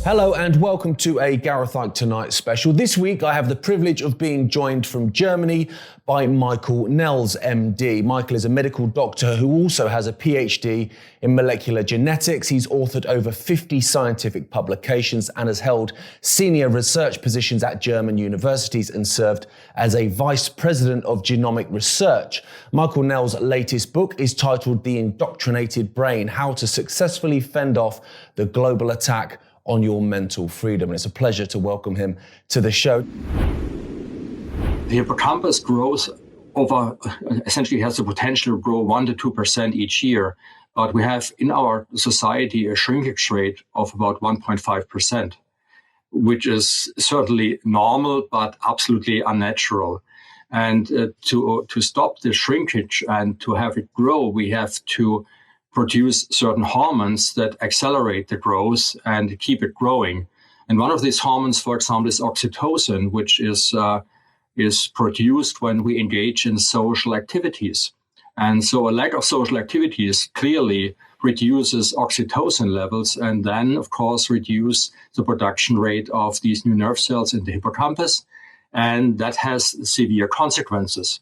Hello and welcome to a Gareth Icke Tonight special. This week I have the privilege of being joined from Germany by Michael Nels, MD. Michael is a medical doctor who also has a PhD in molecular genetics. He's authored over 50 scientific publications and has held senior research positions at German universities and served as a vice president of genomic research. Michael Nels' latest book is titled The Indoctrinated Brain: How to Successfully Fend Off the Global Attack on Your Mental Freedom. And it's a pleasure to welcome him to the show. The hippocampus grows essentially has the potential to grow 1% to 2% each year. But we have in our society a shrinkage rate of about 1.5%, which is certainly normal, but absolutely unnatural. And to stop the shrinkage and to have it grow, we have to produce certain hormones that accelerate the growth and keep it growing. And one of these hormones, for example, is oxytocin, which is produced when we engage in social activities. And so a lack of social activities clearly reduces oxytocin levels and then, of course, reduce the production rate of these new nerve cells in the hippocampus. And that has severe consequences.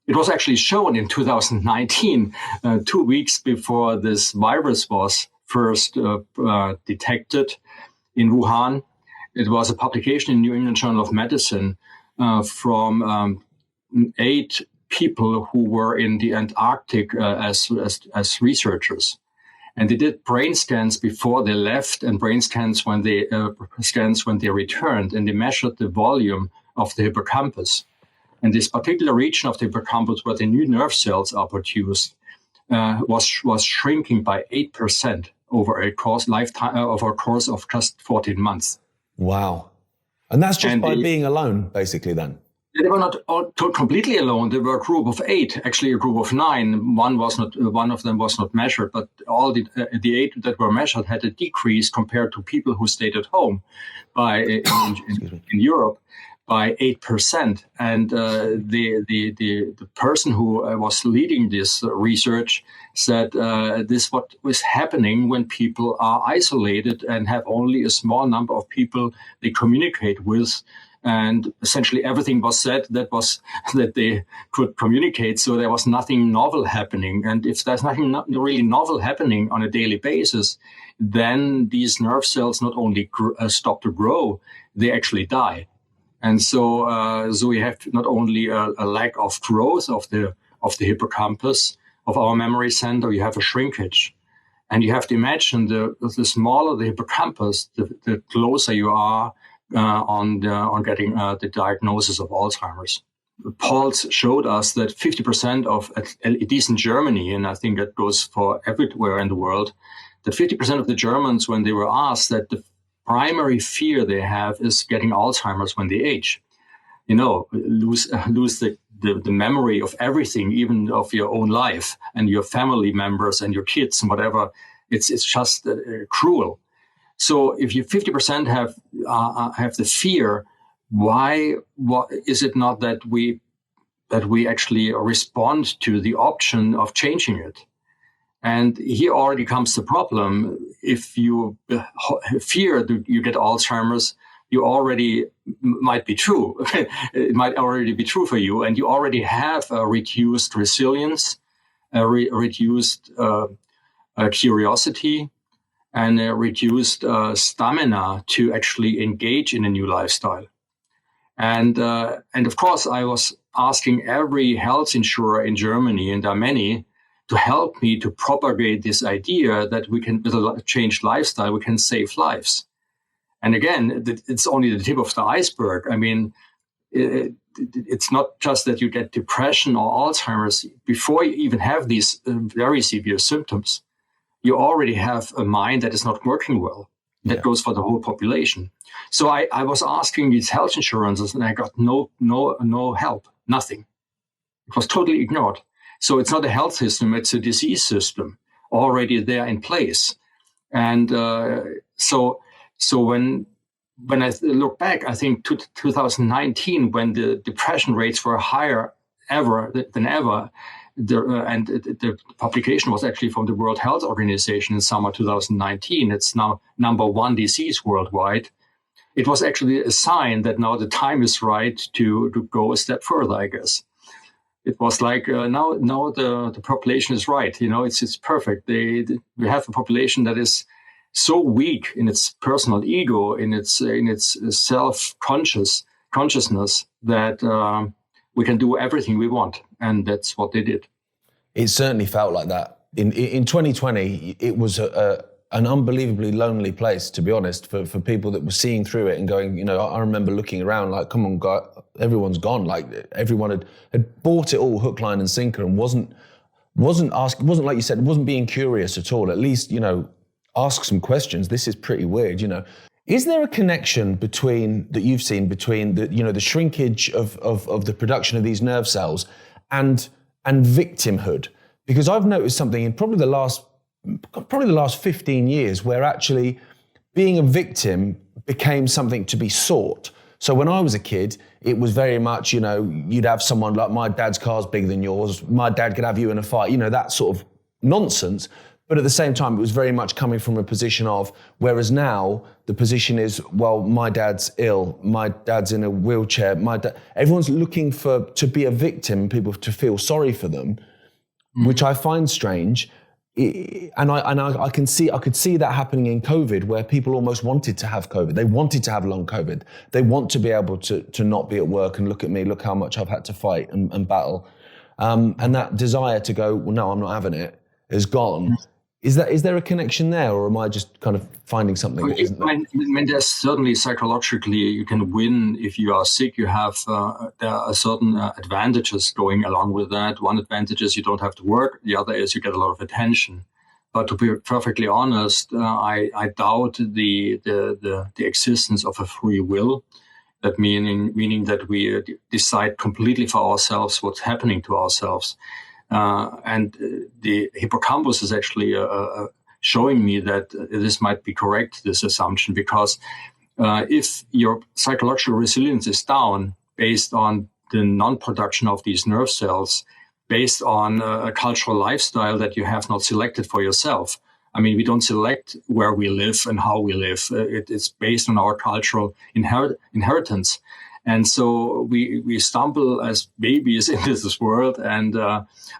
It was actually shown in 2019, 2 weeks before this virus was first detected in Wuhan. It was a publication in New England Journal of Medicine from 8 people who were in the Antarctic as researchers. And they did brain scans before they left and brain scans when they returned, and they measured the volume of the hippocampus. And this particular region of the hippocampus where the new nerve cells are produced was shrinking by 8% over a course of just 14 months. Wow. And that's just by being alone, basically, then? They were not completely alone. They were a group of 8, actually a group of 9. One of them was not measured, but all the 8 that were measured had a decrease compared to people who stayed at home in Europe by 8%. And the person who was leading this research said this what was happening when people are isolated and have only a small number of people they communicate with. And essentially everything was said that they could communicate. So there was nothing novel happening. And if there's nothing really novel happening on a daily basis, then these nerve cells not only stop to grow, they actually die. And so we have not only a lack of growth of the hippocampus, of our memory center, you have a shrinkage. And you have to imagine the smaller the hippocampus, the closer you are on getting the diagnosis of Alzheimer's. Polls showed us that 50% of, at least in Germany, and I think that goes for everywhere in the world, that 50% of the Germans, when they were asked that the primary fear they have is getting Alzheimer's when they age. Lose the memory of everything, even of your own life and your family members and your kids and whatever. It's just cruel. So if you 50% have the fear, what is it not that we actually respond to the option of changing it? And here already comes the problem. If you fear that you get Alzheimer's, you already might be true. It might already be true for you, and you already have a reduced resilience, a reduced curiosity, and a reduced stamina to actually engage in a new lifestyle. And of course, I was asking every health insurer in Germany, and there are many, to help me to propagate this idea that we can, with a changed lifestyle, we can save lives. And again, it's only the tip of the iceberg. I mean, it's not just that you get depression or Alzheimer's. Before you even have these very severe symptoms, you already have a mind that is not working well. That goes for the whole population. So I was asking these health insurances, and I got no help, nothing. It was totally ignored. So it's not a health system, it's a disease system already there in place. And so when I look back, I think to 2019, when the depression rates were higher than ever, the publication was actually from the World Health Organization in summer 2019. It's now number 1 disease worldwide. It was actually a sign that now the time is right to go a step further, I guess. It was like now the population is right. It's perfect. We have a population that is so weak in its personal ego, in its self-consciousness that we can do everything we want, and that's what they did. It certainly felt like that. In 2020, it was an unbelievably lonely place, to be honest, for people that were seeing through it and going, I remember looking around like, come on, God, everyone's gone. Like everyone had bought it all hook, line and sinker and wasn't like you said, wasn't being curious at all. At least, ask some questions. This is pretty weird, Is there a connection that you've seen between the shrinkage of the production of these nerve cells and victimhood? Because I've noticed something in probably the last 15 years where actually being a victim became something to be sought. So when I was a kid, it was very much, you'd have someone like, my dad's car's bigger than yours, my dad could have you in a fight, that sort of nonsense. But at the same time, it was very much coming from a position of, whereas now the position is, well, my dad's ill, my dad's in a wheelchair, everyone's looking to be a victim, people to feel sorry for them, which I find strange. And I could see that happening in COVID, where people almost wanted to have COVID. They wanted to have long COVID. They want to be able to not be at work and look at me, look how much I've had to fight and battle. And that desire to go, well, no, I'm not having it, is gone. Is there a connection there, or am I just kind of finding something that isn't there? I mean, there's certainly psychologically you can win if you are sick. You have there are certain advantages going along with that. One advantage is you don't have to work. The other is you get a lot of attention. But to be perfectly honest, I doubt the existence of a free will. That meaning that we decide completely for ourselves what's happening to ourselves. And the hippocampus is actually showing me that this might be correct, this assumption, because if your psychological resilience is down based on the non-production of these nerve cells, based on a cultural lifestyle that you have not selected for yourself. I mean, we don't select where we live and how we live. It's based on our cultural inheritance. And so we stumble as babies into this world and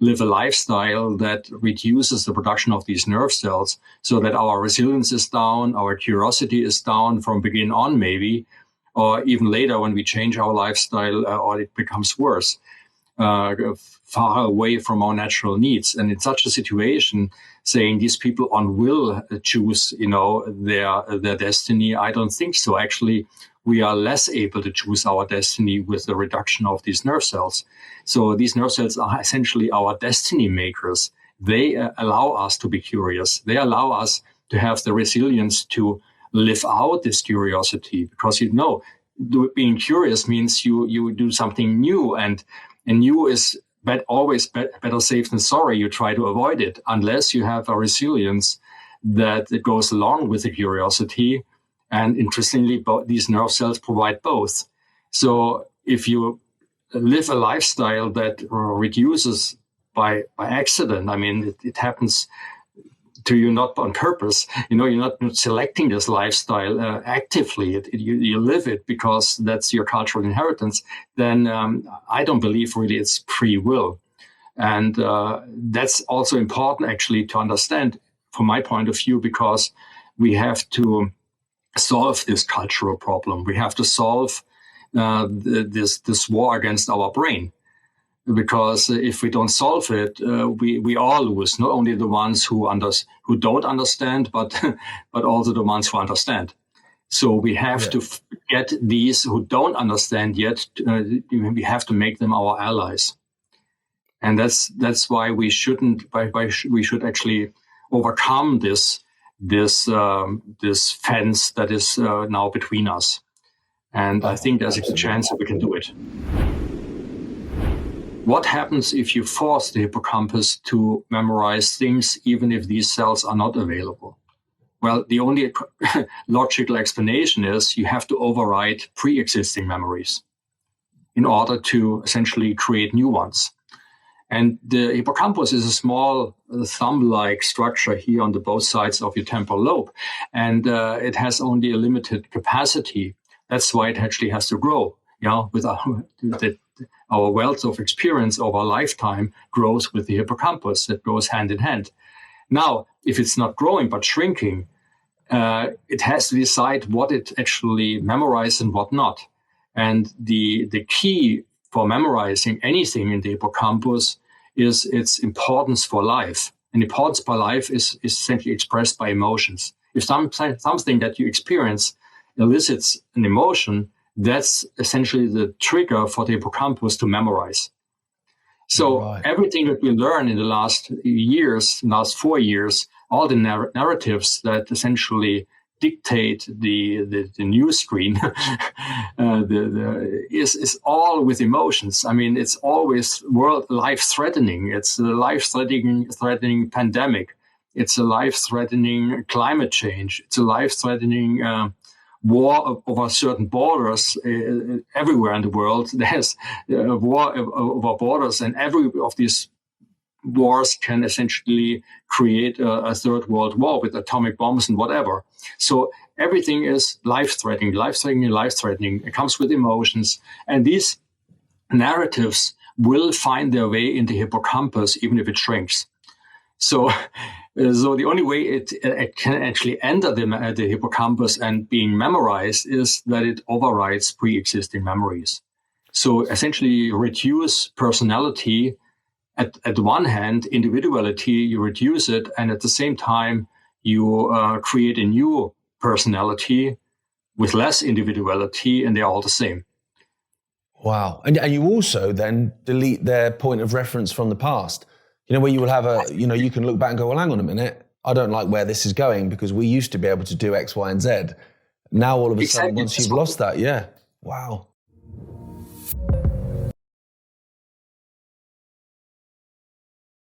live a lifestyle that reduces the production of these nerve cells, so that our resilience is down, our curiosity is down from begin on maybe, or even later when we change our lifestyle, or it becomes worse, far away from our natural needs. And in such a situation, saying these people on will choose, their destiny, I don't think so. Actually, we are less able to choose our destiny with the reduction of these nerve cells. So these nerve cells are essentially our destiny makers. They allow us to be curious. They allow us to have the resilience to live out this curiosity, because being curious means you do something new, and new is always better safe than sorry. You try to avoid it unless you have a resilience that goes along with the curiosity. And interestingly, these nerve cells provide both. So if you live a lifestyle that reduces by accident, I mean, it happens to you not on purpose. You're not selecting this lifestyle actively. You live it because that's your cultural inheritance. Then I don't believe really it's free will. And that's also important actually to understand from my point of view, because we have to solve this cultural problem. We have to solve this war against our brain, because if we don't solve it, we all lose. Not only the ones who don't understand, but also the ones who understand. So we have to get these who don't understand yet. We have to make them our allies, and that's why we shouldn't. We should actually overcome this fence that is now between us. And I think there's a chance that we can do it. What happens if you force the hippocampus to memorize things, even if these cells are not available? Well, the only logical explanation is you have to override pre-existing memories in order to essentially create new ones. And the hippocampus is a small thumb-like structure here on the both sides of your temporal lobe. And it has only a limited capacity. That's why it actually has to grow. With our wealth of experience over a lifetime grows with the hippocampus. That goes hand in hand. Now, if it's not growing but shrinking, it has to decide what it actually memorizes and what not. And the key for memorizing anything in the hippocampus is its importance for life. And importance for life is essentially expressed by emotions. If something that you experience elicits an emotion, that's essentially the trigger for the hippocampus to memorize. So everything that we learn in the last 4 years, all the narratives that essentially dictate the news screen is all with emotions. I mean, it's always life-threatening. It's a life-threatening pandemic. It's a life-threatening climate change. It's a life-threatening war over certain borders everywhere in the world. There's a war over borders, and every of these wars can essentially create a third world war with atomic bombs and whatever. So everything is life-threatening. It comes with emotions. And these narratives will find their way into hippocampus, even if it shrinks. So the only way it can actually enter the hippocampus and being memorized is that it overrides pre-existing memories. So essentially reduce personality. At one hand, individuality, you reduce it, and at the same time, you create a new personality with less individuality, and they're all the same. Wow. And you also then delete their point of reference from the past. Where you will have you can look back and go, well, hang on a minute, I don't like where this is going because we used to be able to do X, Y, and Z. Now, all of a sudden, once you've lost that, wow.